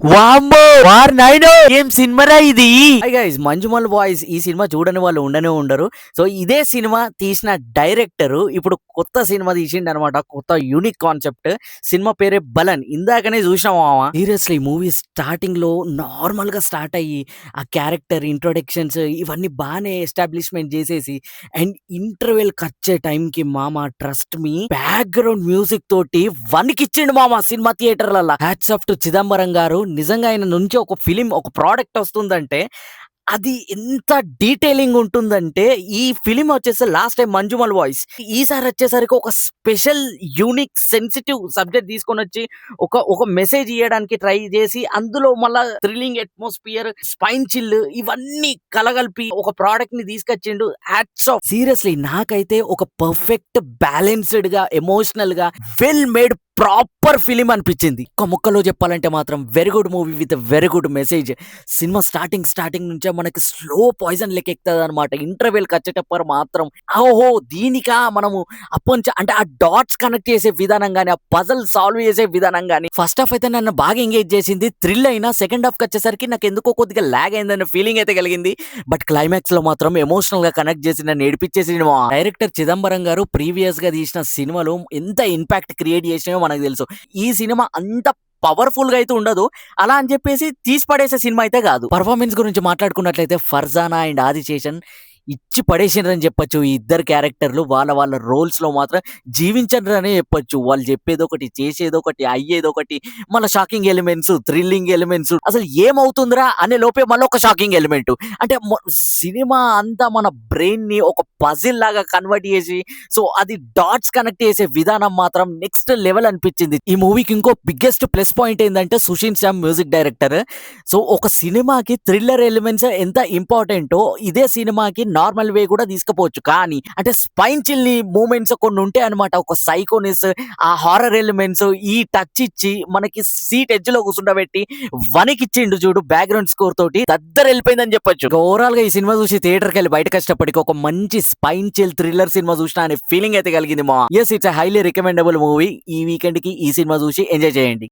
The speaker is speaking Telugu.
వామ్మో వార్ నాయనో ఏం సినిమారా ఇది. హై గైస్, మంజుమల్ బాయ్స్ ఈ సినిమా చూడని వాళ్ళు ఉండనే ఉండరు. సో ఇదే సినిమా తీసిన డైరెక్టర్ ఇప్పుడు కొత్త సినిమా తీసిండు అనమాట. కొత్త యూనిక్ కాన్సెప్ట్. సినిమా పేరే బలన్. ఇందాకనే చూసినాం మామ. సీరియస్లీ మూవీ స్టార్టింగ్ లో నార్మల్ గా స్టార్ట్ అయ్యి ఆ క్యారెక్టర్ ఇంట్రొడక్షన్స్ ఇవన్నీ బాగానే ఎస్టాబ్లిష్మెంట్ చేసేసి అండ్ ఇంటర్వెల్ కచ్చే టైంకి మామ ట్రస్ట్ మీ బ్యాక్గ్రౌండ్ మ్యూజిక్ తోటి వన్కిచ్చిండు మామ సినిమా థియేటర్లలో. హ్యాట్స్ ఆఫ్ టు చిదంబరం గారు. నిజంగా ఆయన నుంచి ఒక ఫిలిం ఒక ప్రోడక్ట్ వస్తుందంటే అది ఎంత డీటెయిలింగ్ ఉంటుందంటే, ఈ ఫిలిం వచ్చేసి లాస్ట్ టైం మంజుమల్ వాయిస్, ఈసారి వచ్చేసరికి ఒక స్పెషల్ యూనిక్ సెన్సిటివ్ సబ్జెక్ట్ తీసుకొని వచ్చి ఒక ఒక మెసేజ్ ఇవ్వడానికి ట్రై చేసి అందులో మళ్ళా థ్రిల్లింగ్ అట్మాస్ఫియర్, స్పైన్ చిల్ ఇవన్నీ కలగలిపి ఒక ప్రోడక్ట్ ని తీసుకొచ్చిండు. Hats off. సీరియస్లీ నాకైతే ఒక పర్ఫెక్ట్ బ్యాలెన్స్డ్ గా ఎమోషనల్ గా వెల్ మేడ్ ప్రాపర్ ఫిలిం అనిపించింది. ఒక ముక్కలో చెప్పాలంటే మాత్రం very good movie with very good message. Cinema starting నుంచే మనకి స్లో పాయిజన్ లెక్క ఎక్కుతుంది అనమాట. ఇంటర్వెల్ వచ్చేటప్పుడు మాత్రం ఓహో దీనికా మనము అంటే ఆ డాట్స్ కనెక్ట్ చేసే విధానం గానీ, ఆ పజల్ సాల్వ్ చేసే విధానం గానీ, ఫస్ట్ హాఫ్ అయితే నన్ను బాగా ఎంగేజ్ చేసింది. థ్రిల్ అయినా సెకండ్ హాఫ్ వచ్చేసరికి నాకు ఎందుకో కొద్దిగా లాగ్ అయిందన్న ఫీలింగ్ అయితే కలిగింది. బట్ క్లైమాక్స్ లో మాత్రం ఎమోషనల్ గా కనెక్ట్ చేసి నన్ను ఏడిపించేసి డైరెక్టర్ చిదంబరం గారు ప్రీవియస్ గా తీసిన సినిమాలు ఎంత ఇంపాక్ట్ క్రియేట్ చేసినాయో మనకు తెలుసు. ఈ సినిమా అంత పవర్ఫుల్ గా అయితే ఉండదు, అలా అని చెప్పేసి తీసి పడేసే సినిమా అయితే కాదు. పర్ఫార్మెన్స్ గురించి మాట్లాడుకున్నట్లయితే ఫర్జానా అండ్ ఆదిశేషన్ ఇచ్చి పడేసినారని చెప్పొచ్చు. ఈ ఇద్దరు క్యారెక్టర్లు వాళ్ళ వాళ్ళ రోల్స్ లో మాత్రం జీవించరనే చెప్పొచ్చు. వాళ్ళు చెప్పేది ఒకటి, చేసేది ఒకటి, అయ్యేది ఒకటి, మళ్ళీ షాకింగ్ ఎలిమెంట్స్, థ్రిల్లింగ్ ఎలిమెంట్స్, అసలు ఏమవుతుందిరా అనే లోపే మళ్ళీ ఒక షాకింగ్ ఎలిమెంట్. అంటే సినిమా అంతా మన బ్రెయిన్ ని ఒక పజిల్ లాగా కన్వర్ట్ చేసి సో అది డాట్స్ కనెక్ట్ చేసే విధానం మాత్రం నెక్స్ట్ లెవెల్ అనిపించింది. ఈ మూవీకి ఇంకో బిగ్గెస్ట్ ప్లస్ పాయింట్ ఏంటంటే Sushin Shyam music director. So ఒక సినిమాకి థ్రిల్లర్ ఎలిమెంట్స్ ఎంత ఇంపార్టెంటో ఇదే సినిమాకి నార్మల్ వే కూడా తీసుకుపోవచ్చు. కానీ అంటే స్పైన్ చిల్లి మూమెంట్స్ కొన్ని ఉంటాయి అనమాట. ఒక సైకోనిస్, ఆ హారర్ ఎలిమెంట్స్ ఈ టచ్ ఇచ్చి మనకి సీట్ ఎడ్జ్ లో కూర్చుండబెట్టి వనికిచ్చిండు చూడు బ్యాక్గ్రౌండ్ స్కోర్ తోటి దద్దర వెళ్ళిపోయిందని చెప్పొచ్చు. ఓవరాల్ గా ఈ సినిమా చూసి థియేటర్కి వెళ్ళి బయటకు వచ్చేటప్పటికి ఒక మంచి స్పైన్ చిల్ థ్రిల్లర్ సినిమా చూసినా అనే ఫీలింగ్ అయితే కలిగింది మా. Yes, it's highly recommendable movie. ఈ వీకెండ్ కి ఈ సినిమా చూసి ఎంజాయ్ చేయండి.